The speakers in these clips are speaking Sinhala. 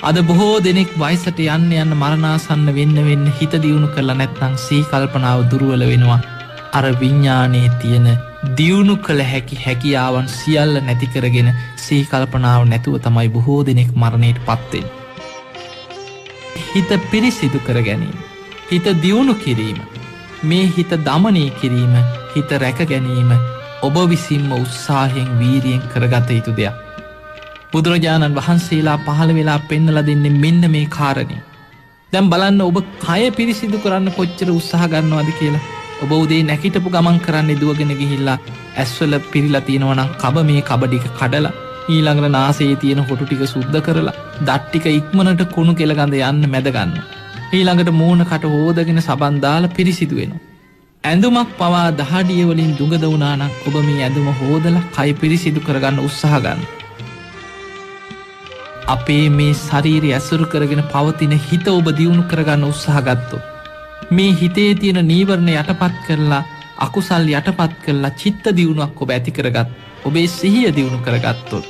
අද බොහෝ දෙනෙක් වයසට යන්න මරණාසන්න වෙන්න හිත දියුණු කරලා නැත්නම් සිහි කල්පනාව දුර්වල වෙනවා. අර විඤ්ඤාණයේ තියෙන දියුණු කළ හැකි හැකියාවන් සියල්ල නැති කරගෙන සිහි කල්පනාව නැතුව තමයි බොහෝ දෙනෙක් මරණයට පත් වෙන්නේ. හිත පිරිසිදු කර ගැනීම, හිත දියුණු කිරීම, මේ හිත දමනය කිරීම, හිත රැක ගැනීම ඔබ විසින්ම උත්සාහයෙන් වීරියෙන් කරගත යුතු දෙයක්. බුදුරජාණන් වහන්සේලා පහළ වෙලා පෙන්නලා දෙන්නේ මෙන්න මේ කාරණේ. දැන් බලන්න ඔබ කය පිරිසිදු කරන්න කොච්චර උත්සාහ ගන්නවද කියලා. ඔබ උදේ නැගිටපු ගමන් කරන්නේ දුවගෙන ගිහිල්ලා ඇස්වල පිරීලා තියෙනවා නම් කබ මේ කබ ටික කඩලා ඊළඟට නාසයේ තියෙන හොටු ටික සුද්ධ කරලා දත් ටික ඉක්මනට කුණු කෙල ගඳ යන්න මැද ගන්නවා. ඊළඟට මූණ කට හොදගෙන සබන් දාලා පිරිසිදු වෙනවා. ඇඳුමක් පවා දහඩිය වලින් දුඟද වුණා නම් ඔබ මේ ඇඳුම හොදලා කය පිරිසිදු කරගන්න උත්සාහ ගන්න. අපේ මේ ශරීරය ඇසුරු කරගෙන පවතින හිත ඔබ දියුණු කරගන්න උත්සාහ ගත්තොත්, මේ හිතේ තියෙන නීවරණ යටපත් කරලා අකුසල් යටපත් කරලා චිත්ත දියුණුවක් ඔබ ඇති කරගත්, ඔබේ සිහිය දියුණු කරගත්තොත්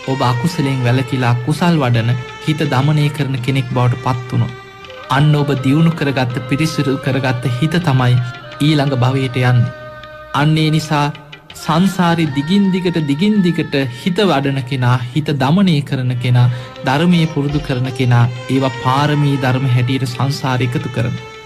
ඔබ අකුසලෙන් වැළකීලා කුසල් වඩන හිත දමනය කරන කෙනෙක් බවට පත් වුණොත් අන්න ඔබ දියුණු කරගත්ත පිරිසිදු කරගත්ත හිත තමයි ඊළඟ භවයට යන්නේ. අන්න ඒ නිසා සංසාරේ දිගින් දිගට හිත වඩන කෙනා, හිත දමනය කරන කෙනා, ධර්මයේ පුරුදු කරන කෙනා ඒවා පාරමී ධර්ම හැටියට සංසාරේ එකතු කරනවා.